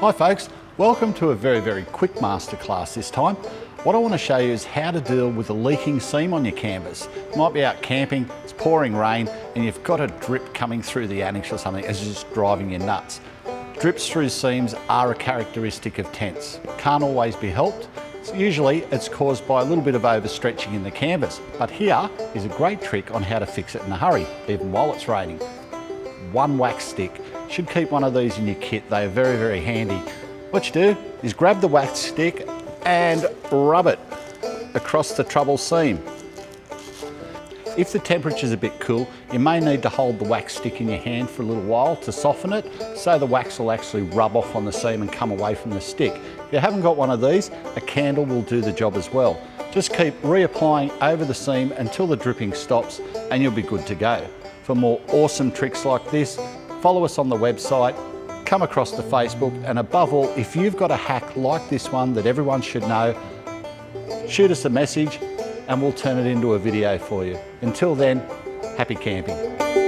Hi folks, welcome to a very quick masterclass this time. What I want to show you is how to deal with a leaking seam on your canvas. You might be out camping, it's pouring rain, and you've got a drip coming through the annex or something as it's just driving you nuts. Drips through seams are a characteristic of tents. Can't always be helped. Usually it's caused by a little bit of overstretching in the canvas, but here is a great trick on how to fix it in a hurry, even while it's raining. One wax stick. Should keep one of these in your kit. They are very handy. What you do is grab the wax stick and rub it across the trouble seam. If the temperature is a bit cool, you may need to hold the wax stick in your hand for a little while to soften it, so the wax will actually rub off on the seam and come away from the stick. If you haven't got one of these, a candle will do the job as well. Just keep reapplying over the seam until the dripping stops and you'll be good to go. For more awesome tricks like this, follow us on the website, come across to Facebook, and above all, if you've got a hack like this one that everyone should know, shoot us a message and we'll turn it into a video for you. Until then, happy camping.